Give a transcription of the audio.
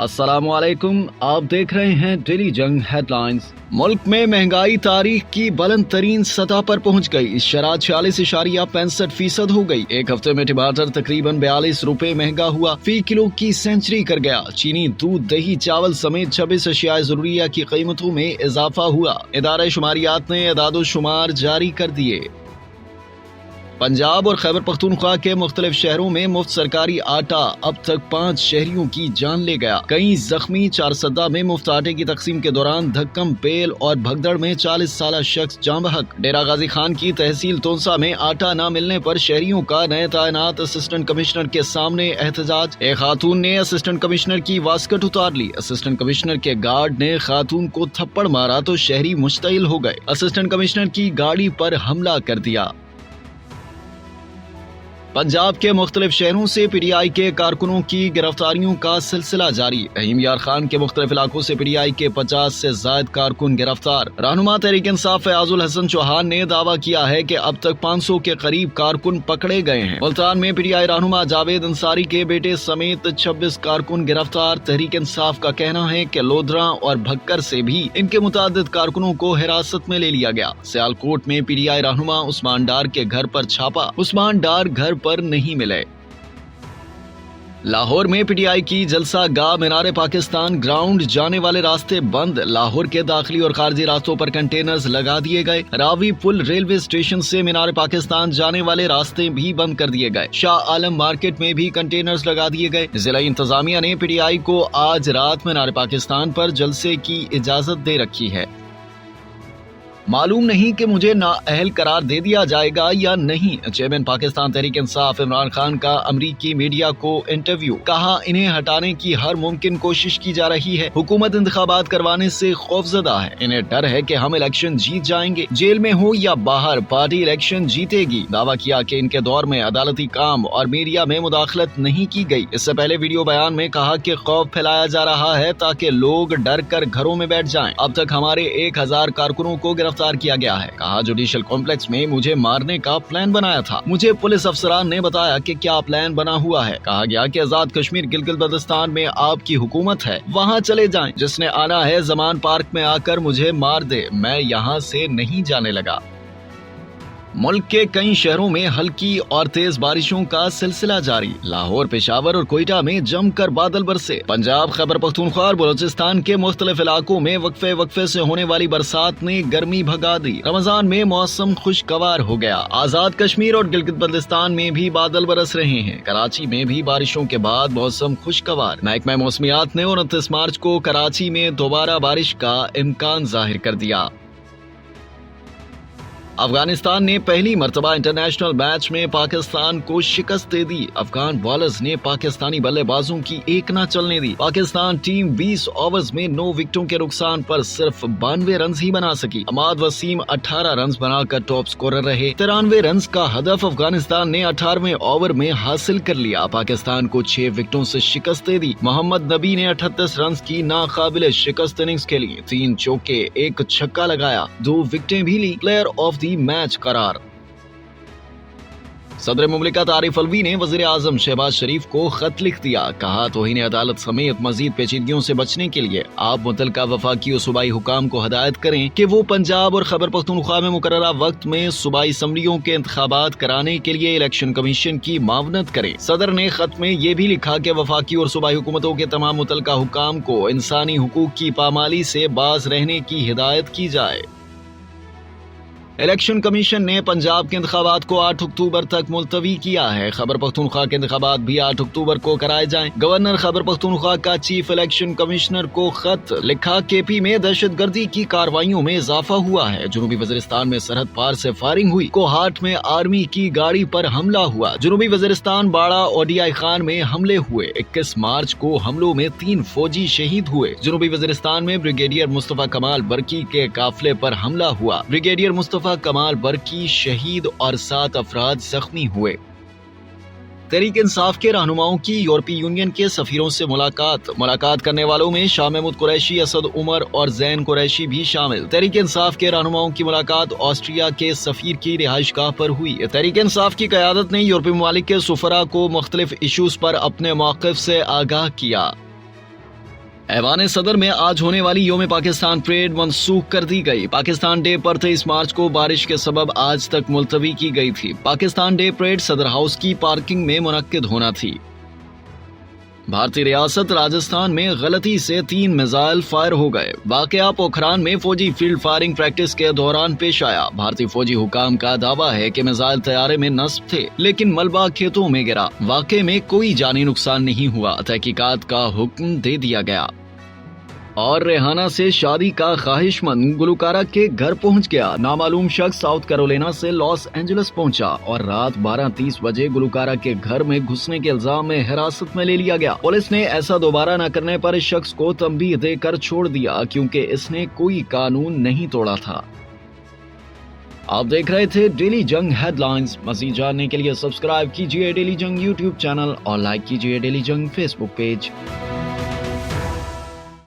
अस्सलाम वालेकुम, आप देख रहे हैं डेली जंग हेडलाइंस। मुल्क में महंगाई तारीख की बुलंद तरीन सतह पर पहुंच गई। शराब 46.65% हो गई। एक हफ्ते में टमाटर तकरीबन 42 रुपए महंगा हुआ, फी किलो की सेंचुरी कर गया। चीनी, दूध, दही, चावल समेत 26 अशियाए जरूरिया की कीमतों में इजाफा हुआ। इदारे शुमारियात ने अदादो शुमार जारी कर दिए। पंजाब और खैबर पख्तूनख्वा के मुख्तलिफ शहरों में मुफ्त सरकारी आटा अब तक 5 शहरियों की जान ले गया। कई जख्मी। चारसदा में मुफ्त आटे की तकसीम के दौरान धक्कम पेल और भगदड़ में 40 साल शख्स जाँ बहक। डेरा गाजी खान की तहसील तोनसा में आटा न मिलने पर शहरियों का नए तैनात असिस्टेंट कमिश्नर के सामने एहतजाज। एक खातून ने असिस्टेंट कमिश्नर की वास्कट उतार ली। असिस्टेंट कमिश्नर के गार्ड ने खातून को थप्पड़ मारा तो शहरी मुश्तइल हो गए। असिस्टेंट कमिश्नर की गाड़ी पर हमला कर दिया। पंजाब के मुख्तलिफ शहरों से पीटीआई के कारकुनों की गिरफ्तारियों का सिलसिला जारी। रहीम यार खान के मुख्तलिफ इलाकों से पीटीआई के 50 से ज्यादा कारकुन गिरफ्तार। रहनुमा तहरीक इंसाफ फयाजुल हसन चौहान ने दावा किया है कि अब तक 500 के करीब कारकुन पकड़े गए हैं। मुल्तान में पीटीआई रहनुमा जावेद अंसारी के बेटे समेत 26 कारकुन गिरफ्तार। तहरीक इंसाफ का कहना है कि लोधरा और भक्कर से भी इनके मुतादिद कारकुनों को हिरासत में ले लिया गया। सियालकोट में पीटीआई रहनुमा उस्मान डार के घर पर छापा, उस्मान डार घर पर नहीं मिले। लाहौर में पीटीआई की जलसा गाह मीनार पाकिस्तान ग्राउंड जाने वाले रास्ते बंद। लाहौर के दाखिली और खारजी रास्तों पर कंटेनर्स लगा दिए गए। रावी पुल रेलवे स्टेशन से मीनार पाकिस्तान जाने वाले रास्ते भी बंद कर दिए गए। शाह आलम मार्केट में भी कंटेनर्स लगा दिए गए। जिला इंतजामिया ने पीटीआई को आज रात मीनार पाकिस्तान पर जलसे की इजाजत दे रखी है। मालूम नहीं कि मुझे नाअहल करार दे दिया जाएगा या नहीं। चेयरमैन पाकिस्तान तहरीक इंसाफ इमरान खान का अमरीकी मीडिया को इंटरव्यू। कहा, इन्हें हटाने की हर मुमकिन कोशिश की जा रही है। हुकूमत इंतखाबात करवाने से खौफजदा है। इन्हें डर है कि हम इलेक्शन जीत जाएंगे। जेल में हो या बाहर, पार्टी इलेक्शन जीतेगी। दावा किया कि इनके दौर में अदालती काम और मीडिया में मुदाखलत नहीं की गई। इससे पहले वीडियो बयान में कहा कि खौफ फैलाया जा रहा है ताकि लोग डर कर घरों में बैठ जाएं। अब तक हमारे 1000 कारकुनों को गिरफ्तार किया गया है। कहा, जुडिशियल कॉम्प्लेक्स में मुझे मारने का प्लान बनाया था। मुझे पुलिस अफसरान ने बताया कि क्या प्लान बना हुआ है। कहा गया कि आजाद कश्मीर गिलगित बल्तिस्तान में आपकी हुकूमत है, वहाँ चले जाएं। जिसने आना है जमान पार्क में आकर मुझे मार दे, मैं यहाँ से नहीं जाने लगा। मुल्क के कई शहरों में हल्की और तेज बारिशों का सिलसिला जारी। लाहौर, पेशावर और कोयटा में जमकर बादल बरसे। पंजाब, खैबर पख्तूनख्वा और बलोचिस्तान के मुख्तलिफ इलाकों में वक्फे वक्फे से होने वाली बरसात ने गर्मी भगा दी। रमजान में मौसम खुशगवार हो गया। आजाद कश्मीर और गिलगित बल्तिस्तान में भी बादल बरस रहे हैं। कराची में भी बारिशों के बाद मौसम खुशगवार। महकमा मौसमियात ने 29 मार्च को कराची में दोबारा बारिश का इम्कान जाहिर कर दिया। अफगानिस्तान ने पहली मर्तबा इंटरनेशनल मैच में पाकिस्तान को शिकस्त दे दी। अफगान बॉलर्स ने पाकिस्तानी बल्लेबाजों की एक न चलने दी। पाकिस्तान टीम 20 ओवर्स में 9 विकेटों के नुकसान पर सिर्फ 92 रन ही बना सकी। अमाद वसीम 18 रन बनाकर टॉप स्कोरर रहे। 93 रन का हदफ अफगानिस्तान ने 18वें ओवर में हासिल कर लिया। पाकिस्तान को 6 विकेटों से शिकस्त दे दी। मोहम्मद नबी ने 38 रन की नाकाबिल शिकस्त इनिंग्स खेली। 3 चौके, 1 छक्का लगाया, 2 विकेटें भी ली। प्लेयर ऑफ द मैच करार। सदर मुमलिकत आरिफ अलवी ने वजीर आजम शहबाज शरीफ को खत लिख दिया। कहा, तौहीन अदालत समेत मजीद पेचीदगियों से बचने के लिए आप मुतल्लिका वफाकी और सूबाई हुकाम को हदायत करें कि वो पंजाब और खैबर पख्तूनख्वा में मुकर्ररा वक्त में सूबाई असम्बलियों के इंतखाबात कराने के लिए इलेक्शन कमीशन की मावनत करें। सदर ने खत में ये भी लिखा कि वफाकी और सूबाई हुकूमतों के तमाम मुतल्लिका हुकाम को इंसानी हुकूक की पामाली से बाज रहने की हिदायत की जाए। इलेक्शन कमीशन ने पंजाब के इंतखाबात को 8 अक्टूबर तक मुलतवी किया है। खैबर पख्तूनख्वा के इंतखाबात भी 8 अक्टूबर को कराए जाएं। गवर्नर खैबर पख्तूनख्वा का चीफ इलेक्शन कमिश्नर को खत लिखा। केपी में दहशतगर्दी की कार्रवाइयों में इजाफा हुआ है। जनूबी वजीरिस्तान में सरहद पार से फायरिंग हुई। कोहाट में आर्मी की गाड़ी पर हमला हुआ। जनूबी वजीरिस्तान बाड़ा ओडीआई खान में हमले हुए। 21 मार्च को हमलों में 3 फौजी शहीद हुए। जनूबी वजीरिस्तान में ब्रिगेडियर मुस्तफा कमाल बरकी के काफिले पर हमला हुआ। ब्रिगेडियर मुस्तफा कमाल बरकी शहीद और 7 अफराद जख्मी हुए। तहरीक इंसाफ के रहनुमाओं की यूरोपीय यूनियन के सफीरों से मुलाकात करने वालों में शाह महमूद कुरैशी, असद उमर और जैन कुरैशी भी शामिल। तहरीक इंसाफ के रहनुमाओं की मुलाकात ऑस्ट्रिया के सफीर की रिहाइशगाह पर हुई। तहरीक इंसाफ की क़यादत ने यूरोपीय ममालिक के सुफरा को मुख्तलिफ इशूज पर अपने मौक़िफ़ से आगाह किया। ایوان صدر میں آج ہونے والی یوم پاکستان پریڈ منسوخ کر دی گئی۔ پاکستان ڈے پر 23 مارچ کو بارش کے سبب آج تک ملتوی کی گئی تھی۔ پاکستان ڈے پریڈ صدر ہاؤس کی پارکنگ میں منعقد ہونا تھی۔ بھارتی ریاست راجستھان میں غلطی سے 3 میزائل فائر ہو گئے۔ واقعہ پوکھران میں فوجی فیلڈ فائرنگ پریکٹس کے دوران پیش آیا۔ بھارتی فوجی حکام کا دعویٰ ہے کہ میزائل طیارے میں نصب تھے لیکن ملبہ کھیتوں میں گرا۔ واقعے میں کوئی جانی نقصان نہیں ہوا۔ تحقیقات کا حکم دے دیا گیا۔ اور ریحانہ سے شادی کا خواہش مند گلوکارہ کے گھر پہنچ گیا۔ نامعلوم شخص ساؤتھ کیرولینا سے لاس اینجلس پہنچا اور رات 12:30 بجے گلوکارہ کے گھر میں گھسنے کے الزام میں حراست میں لے لیا گیا۔ پولیس نے ایسا دوبارہ نہ کرنے پر اس شخص کو تنبیہ دے کر چھوڑ دیا کیونکہ اس نے کوئی قانون نہیں توڑا تھا۔ آپ دیکھ رہے تھے ڈیلی جنگ ہیڈ لائنز۔ مزید جاننے کے لیے سبسکرائب کیجیے ڈیلی جنگ یوٹیوب چینل اور لائک کیجیے ڈیلی جنگ فیس بک پیج۔